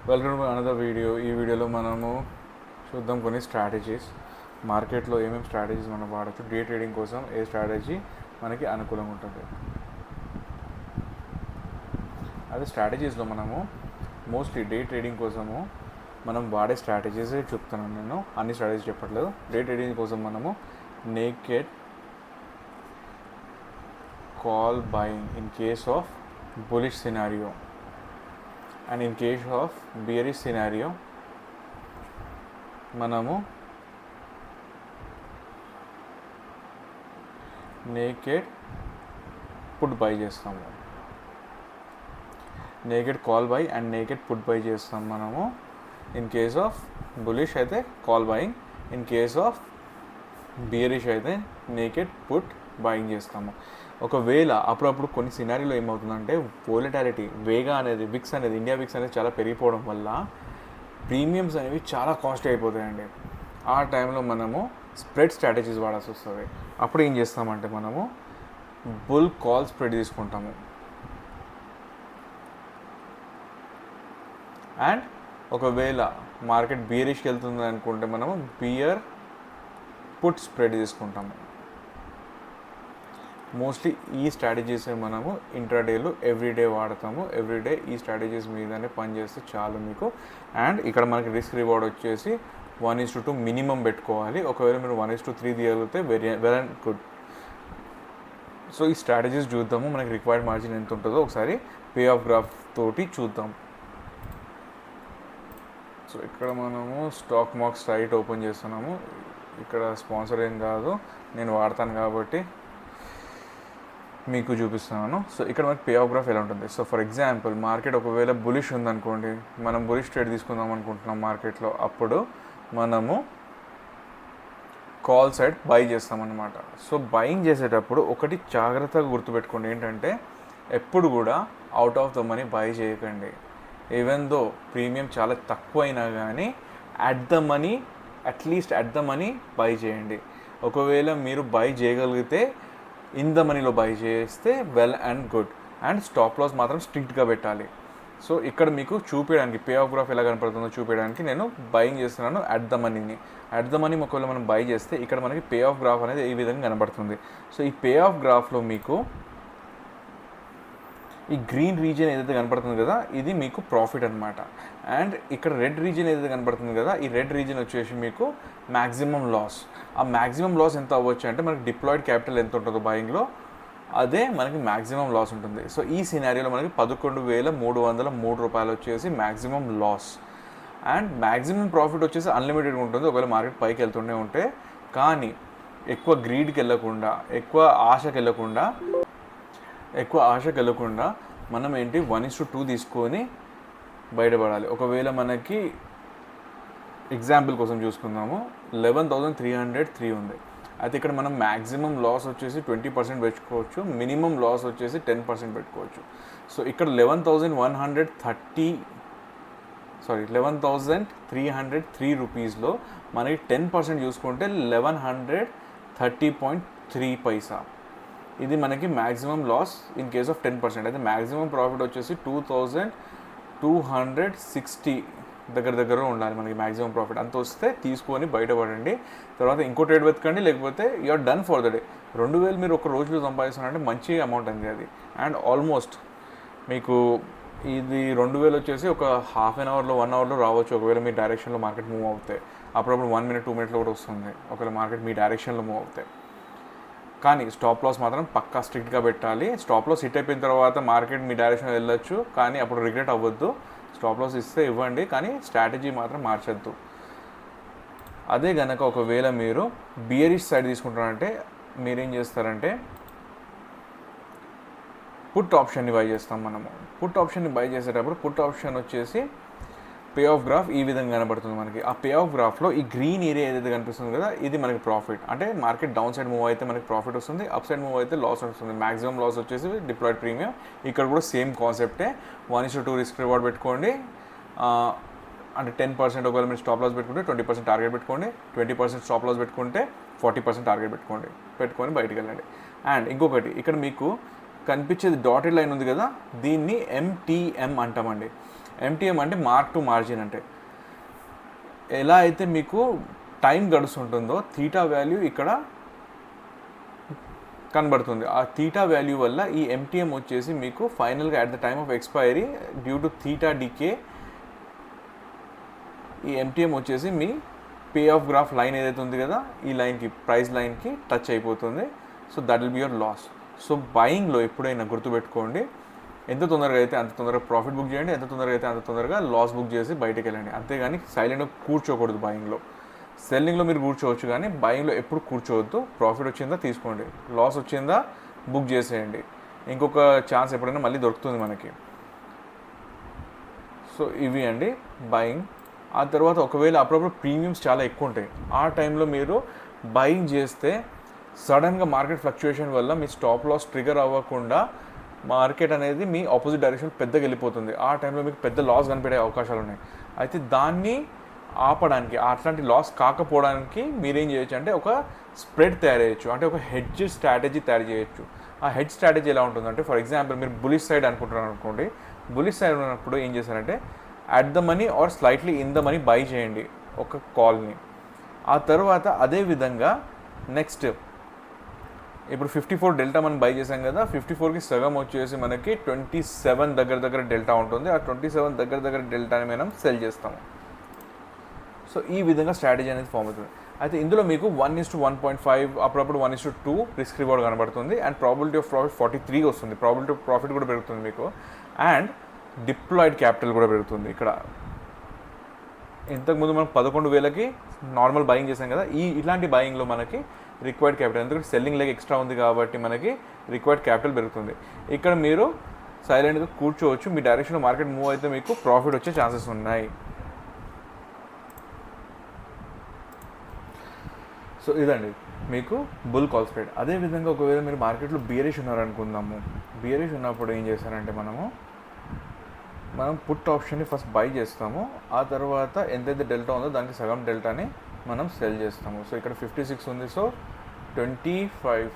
Welcome to another video. ఈ వీడియోలో మనము చూద్దాం కొన్ని స్ట్రాటజీస్. మార్కెట్లో ఏమేమి స్ట్రాటజీస్ మనం వాడచ్చు, డే ట్రేడింగ్ కోసం ఏ స్ట్రాటజీ మనకి అనుకూలంగా ఉంటుంది. అదే స్ట్రాటజీస్లో మనము మోస్ట్లీ డే ట్రేడింగ్ కోసము మనం వాడే స్ట్రాటజీస్ చెప్తున్నాను. నేను అన్ని స్ట్రాటజీస్ చెప్పట్లేదు. డే ట్రేడింగ్ కోసం మనము naked call buying in case of bullish scenario and in case of bearish scenario మనము నేకెడ్ పుట్ బై చేస్తాము. Naked call by and naked put by చేస్తాం మనము. ఇన్ కేస్ ఆఫ్ బులిష్ అయితే call buying, in case of బియరిష్ అయితే naked put buying చేస్తాము. ఒకవేళ అప్పుడప్పుడు కొన్ని సినారీలో ఏమవుతుందంటే వోలటాలిటీ వేగా అనేది విక్స్ అనేది ఇండియా విక్స్ అనేది చాలా పెరిగిపోవడం వల్ల ప్రీమియమ్స్ అనేవి చాలా కాస్ట్ అయిపోతాయండి. ఆ టైంలో మనము స్ప్రెడ్ స్ట్రాటజీస్ వాడాల్సి వస్తుంది. అప్పుడు ఏం చేస్తామంటే మనము బుల్ కాల్ స్ప్రెడ్ తీసుకుంటాము అండ్ ఒకవేళ మార్కెట్ బియరిష్కి వెళ్తుంది అనుకుంటే మనము బియర్ పుట్ స్ప్రెడ్ తీసుకుంటాము. మోస్ట్లీ ఈ స్ట్రాటజీస్ మనము ఇంట్రాడేలో ఎవ్రీడే వాడతాము. ఎవ్రీడే ఈ స్ట్రాటజీస్ మీదనే పనిచేస్తే చాలు మీకు. అండ్ ఇక్కడ మనకి రిస్క్ రివార్డ్ వచ్చేసి 1:2 మినిమం పెట్టుకోవాలి. ఒకవేళ మీరు 1:3 తీయగలిగితే వెల్ అండ్ గుడ్. సో ఈ స్ట్రాటజీస్ చూద్దాము. మనకి రిక్వైర్డ్ మార్జిన్ ఎంత ఉంటుందో ఒకసారి పే ఆఫ్ గ్రాఫ్ తోటి చూద్దాం. సో ఇక్కడ మనము స్టాక్ మార్క్స్ సైట్ ఓపెన్ చేస్తున్నాము. ఇక్కడ స్పాన్సర్ ఏం కాదు, నేను వాడతాను కాబట్టి మీకు చూపిస్తున్నాను. సో ఇక్కడ మనకి పే ఆఫ్ గ్రాఫ్ ఎలా ఉంటుంది. సో ఫర్ ఎగ్జాంపుల్ మార్కెట్ ఒకవేళ బులిష్ ఉందనుకోండి, మనం బులిష్ ట్రేడ్ తీసుకుందాం అనుకుంటున్నాం మార్కెట్లో, అప్పుడు మనము కాల్ సైడ్ బై చేస్తామన్నమాట. సో బయింగ్ చేసేటప్పుడు ఒకటి జాగ్రత్తగా గుర్తుపెట్టుకోండి, ఏంటంటే ఎప్పుడు కూడా out of the money buy చేయకండి. ఈవెన్ దో ప్రీమియం చాలా తక్కువ అయినా కానీ at least at the money buy చేయండి. ఒకవేళ మీరు బై చేయగలిగితే ఇన్ ద మనీలో బై చేస్తే well and good. And stop loss మాత్రం స్ట్రిక్ట్గా పెట్టాలి. సో ఇక్కడ మీకు చూపించడానికి పే ఆఫ్ గ్రాఫ్ ఎలా కనపడుతుందో చూపించడానికి నేను బయింగ్ చేస్తున్నాను అట్ ద మనీని. అట్ ద మనీ ఒకవేళ మనం బై చేస్తే ఇక్కడ మనకి పే ఆఫ్ గ్రాఫ్ అనేది ఈ విధంగా కనబడుతుంది. సో ఈ పే ఆఫ్ గ్రాఫ్లో మీకు ఈ గ్రీన్ రీజియన్ ఏదైతే కనపడుతుంది కదా, ఇది మీకు ప్రాఫిట్ అనమాట. అండ్ ఇక్కడ రెడ్ రీజియన్ ఏదైతే కనపడుతుంది కదా, ఈ రెడ్ రీజియన్ వచ్చేసి మీకు మ్యాక్సిమం లాస్. ఆ మ్యాక్సిమం లాస్ ఎంత అవ్వచ్చు అంటే మనకి డిప్లాయిడ్ క్యాపిటల్ ఎంత ఉంటుందో బయింగ్లో, అదే మనకి మ్యాక్సిమం లాస్ ఉంటుంది. సో ఈ సినారియోలో మనకి 11,303 రూపాయలు వచ్చేసి maximum loss. And maximum profit వచ్చేసి అన్లిమిటెడ్గా ఉంటుంది ఒకవేళ మార్కెట్ పైకి వెళ్తూనే ఉంటే. కానీ ఎక్కువ గ్రీడ్కి వెళ్ళకుండా, ఎక్కువ ఆశకు వెళ్ళకుండా మనం ఏంటి 1:2 తీసుకొని బయటపడాలి. ఒకవేళ మనకి ఎగ్జాంపుల్ కోసం చూసుకుందాము, 11,303 ఉంది. అయితే ఇక్కడ మనం మ్యాక్సిమం లాస్ వచ్చేసి 20% పెట్టుకోవచ్చు, మినిమం లాస్ వచ్చేసి 10% పెట్టుకోవచ్చు. సో ఇక్కడ 11,303 రూపీస్లో మనకి 10% చూసుకుంటే 1130.3 పైసా. ఇది మనకి maximum loss in case of 10%. అయితే మ్యాక్సిమం ప్రాఫిట్ వచ్చేసి 2,260 దగ్గర ఉండాలి మనకి మ్యాక్సిమం ప్రాఫిట్. అంత వస్తే తీసుకొని బయటపడండి. తర్వాత ఇంకో ట్రేడ్ వెతకండి, లేకపోతే you're done for the day. 2,000 మీరు ఒక రోజులో సంపాదిస్తున్నారంటే మంచి అమౌంట్ అండి అది. అండ్ ఆల్మోస్ట్ మీకు ఇది 2,000 వచ్చేసి ఒక హాఫ్ అన్ అవర్లో 1 అవర్లో రావచ్చు. ఒకవేళ మీ డైరెక్షన్లో మార్కెట్ మూవ్ అవుతాయి. అప్పుడప్పుడు 1 మినిట్ 2 మినిట్లో కూడా వస్తుంది ఒకవేళ మార్కెట్ మీ డైరెక్షన్లో మూవ్ అవుతాయి. కానీ స్టాప్ లాస్ మాత్రం పక్కా స్ట్రిక్ట్గా పెట్టాలి. స్టాప్ లాస్ హిట్ అయిపోయిన తర్వాత మార్కెట్ మీ డైరెక్షన్లో వెళ్ళొచ్చు, కానీ అప్పుడు రిగ్రెట్ అవ్వద్దు. స్టాప్ లాస్ ఇస్తే ఇవ్వండి, కానీ స్ట్రాటజీ మాత్రం మార్చొద్దు. అదే కనుక ఒకవేళ మీరు బియరిష్ సైడ్ తీసుకుంటారంటే మీరేం చేస్తారంటే పుట్ ఆప్షన్ని బై చేస్తాం మనము. పుట్ ఆప్షన్ని బై చేసేటప్పుడు పుట్ ఆప్షన్ వచ్చేసి పే ఆఫ్ గ్రాఫ్ ఈ విధంగా కనబడుతుంది మనకి. ఆ పే ఆఫ్ గ్రాఫ్లో ఈ గ్రీన్ ఏరియా ఏదైతే కనిపిస్తుంది కదా, ఇది మనకి ప్రాఫిట్. అంటే మార్కెట్ డౌన్ సైడ్ మూవ్ అయితే మనకి ప్రాఫిట్ వస్తుంది, అప్ సైడ్ మూవ్ అయితే లాస్ వస్తుంది. మ్యాక్సిమం లాస్ వచ్చేసి డిప్లాయిడ్ ప్రీమియం. ఇక్కడ కూడా సేమ్ కాన్సెప్టే, 1:2 రిస్క్ రివార్డ్ పెట్టుకోండి. అంటే 10% ఒకవేళ మీరు స్టాప్ లాస్ పెట్టుకుంటే 20% టార్గెట్ పెట్టుకోండి, 20% స్టాప్ లాస్ పెట్టుకుంటే 40% టార్గెట్ పెట్టుకొని బయటికి వెళ్ళండి. అండ్ ఇంకొకటి, ఇక్కడ మీకు కనిపించేది డాటెడ్ లైన్ ఉంది కదా, దీన్ని MTM అంటామండి. ఎంటీఎం అంటే మార్క్ టు మార్జిన్ అంటే ఎలా అయితే మీకు టైం గడుస్తుంటుందో థీటా వాల్యూ ఇక్కడ కనబడుతుంది. ఆ థీటా వాల్యూ వల్ల ఈ ఎంటీఎం వచ్చేసి మీకు ఫైనల్గా at the time of expiry due to theta decay ఈ ఎంటీఎం వచ్చేసి మీ పే ఆఫ్ గ్రాఫ్ లైన్ ఏదైతే ఉంది కదా ఈ లైన్కి ప్రైస్ లైన్కి టచ్ అయిపోతుంది. So that will be your loss. So బయింగ్లో ఎప్పుడైనా గుర్తుపెట్టుకోండి, ఎంత తొందరగా అయితే అంత తొందరగా ప్రాఫిట్ బుక్ చేయండి, ఎంత తొందరగా అయితే అంత తొందరగా లాస్ బుక్ చేసి బయటకు వెళ్ళండి. అంతేగాని సైలెంట్గా కూర్చోకూడదు బయింగ్లో. సెల్లింగ్లో మీరు కూర్చోవచ్చు కానీ బయింగ్లో ఎప్పుడు కూర్చోవద్దు. ప్రాఫిట్ వచ్చిందా తీసుకోండి, లాస్ వచ్చిందా బుక్ చేసేయండి. ఇంకొక ఛాన్స్ ఎప్పుడైనా మళ్ళీ దొరుకుతుంది మనకి. సో ఇవి అండి బయింగ్. ఆ తర్వాత ఒకవేళ అప్పుడప్పుడు ప్రీమియమ్స్ చాలా ఎక్కువ ఉంటాయి, ఆ టైంలో మీరు బయింగ్ చేస్తే సడన్గా మార్కెట్ ఫ్లక్చుయేషన్ వల్ల మీ స్టాప్ లాస్ ట్రిగర్ అవ్వకుండా మార్కెట్ అనేది మీ ఆపోజిట్ డైరెక్షన్ పెద్దగా వెళ్ళిపోతుంది. ఆ టైంలో మీకు పెద్ద లాస్ కనిపెట్టే అవకాశాలు ఉన్నాయి. అయితే దాన్ని ఆపడానికి, అట్లాంటి లాస్ కాకపోవడానికి మీరేం చేయొచ్చు అంటే ఒక స్ప్రెడ్ తయారు చేయొచ్చు, అంటే ఒక హెడ్జ్ స్ట్రాటజీ తయారు చేయొచ్చు. ఆ హెడ్జ్ స్ట్రాటజీ ఎలా ఉంటుందంటే, ఫర్ ఎగ్జాంపుల్ మీరు బులిష్ సైడ్ అనుకుంటున్నారు అనుకోండి. బులిష్ సైడ్ ఉన్నప్పుడు ఏం చేశారంటే at the money are slightly in the money buy చేయండి ఒక కాల్ని. ఆ తర్వాత అదే విధంగా నెక్స్ట్ ఇప్పుడు 54 డెల్టా మనం బై చేసాం కదా, 54కి సగం వచ్చేసి మనకి 27 దగ్గర డెల్టా ఉంటుంది. ఆ 27 దగ్గర డెల్టాని మనం సెల్ చేస్తాము. సో ఈ విధంగా స్ట్రాటజీ అనేది ఫామ్ అవుతుంది. అయితే ఇందులో మీకు 1:1.5 అప్పుడప్పుడు 1:2 రిస్క్ రివార్డ్ కనబడుతుంది. అండ్ ప్రాబిలిటీ ఆఫ్ ప్రాఫిట్ 43 వస్తుంది. ప్రాబిలిటీ ఆఫ్ ప్రాఫిట్ కూడా పెరుగుతుంది మీకు. అండ్ డిప్లాయిడ్ క్యాపిటల్ కూడా పెరుగుతుంది. ఇక్కడ ఇంతకుముందు మనం 11,000కి నార్మల్ బయింగ్ చేసాం కదా, ఇలాంటి బయింగ్లో మనకి రిక్వైర్డ్ క్యాపిటల్, ఎందుకంటే సెల్లింగ్ లెగ్ ఎక్స్ట్రా ఉంది కాబట్టి మనకి రిక్వైర్డ్ క్యాపిటల్ పెరుగుతుంది. ఇక్కడ మీరు సైలెంట్గా కూర్చోవచ్చు. మీ డైరెక్షన్లో మార్కెట్ మూవ్ అయితే మీకు ప్రాఫిట్ వచ్చే ఛాన్సెస్ ఉన్నాయి. సో ఇదండి మీకు బుల్ కాల్ స్ప్రెడ్. అదేవిధంగా ఒకవేళ మీరు మార్కెట్లో బియరిష్ ఉన్నారనుకుందాము. బియరిష్ ఉన్నప్పుడు ఏం చేస్తారంటే మనం పుట్ ఆప్షన్ని ఫస్ట్ బై చేస్తాము. ఆ తర్వాత ఎంతైతే డెల్టా ఉందో దానికి సగం డెల్టాని మనం సెల్ చేస్తాము. సో ఇక్కడ 56 ఉంది. సో 25,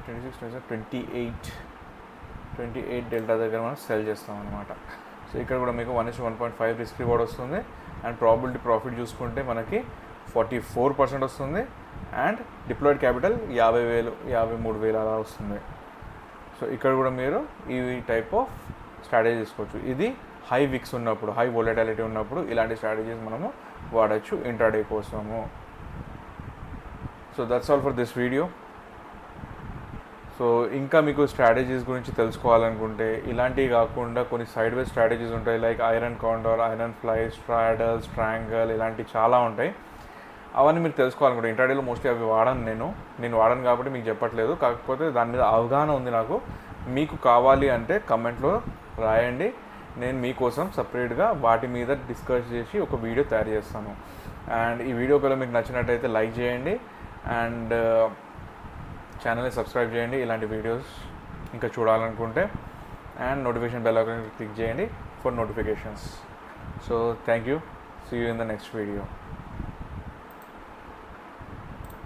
26, 27, 28 డెల్టా దగ్గర మనం సెల్ చేస్తాం అనమాట. సో ఇక్కడ కూడా మీకు 1:1.5 రిస్క్ రివార్డ్ వస్తుంది. అండ్ ప్రాబిలిటీ ప్రాఫిట్ చూసుకుంటే మనకి 44% వస్తుంది. అండ్ డిప్లాయిడ్ క్యాపిటల్ 50,000, 53,000 అలా వస్తుంది. సో ఇక్కడ కూడా మీరు ఈ టైప్ ఆఫ్ స్ట్రాటజీ తీసుకోవచ్చు. ఇది హై విక్స్ ఉన్నప్పుడు, హై వోలటాలిటీ ఉన్నప్పుడు ఇలాంటి స్ట్రాటజీస్ మనము వాడచ్చు ఇంట్రాడే కోసము. So that's all for this video. So ఇంకా మీకు స్ట్రాటజీస్ గురించి తెలుసుకోవాలనుకుంటే ఇలాంటివి కాకుండా కొన్ని సైడ్ వే స్ట్రాటజీస్ ఉంటాయి, like iron condor, iron fly, straddle, strangle, ఇలాంటివి చాలా ఉంటాయి. అవన్నీ మీరు తెలుసుకోవాలనుకుంటే ఇంట్రాడేలో మోస్ట్లీ అవి నేను వాడను కాబట్టి మీకు చెప్పట్లేదు. కాకపోతే దాని మీద అవగాహన ఉంది నాకు. మీకు కావాలి అంటే కమెంట్లో రాయండి, నేను మీకోసం సపరేట్గా వాటి మీద డిస్కస్ చేసి ఒక వీడియో తయారు చేస్తాను. అండ్ ఈ వీడియో కూడా మీకు నచ్చినట్టయితే లైక్ చేయండి అండ్ ఛానల్ని సబ్స్క్రైబ్ చేయండి ఇలాంటి వీడియోస్ ఇంకా చూడాలనుకుంటే. And notification bell icon click చేయండి for notifications. So thank you. See you in the next video.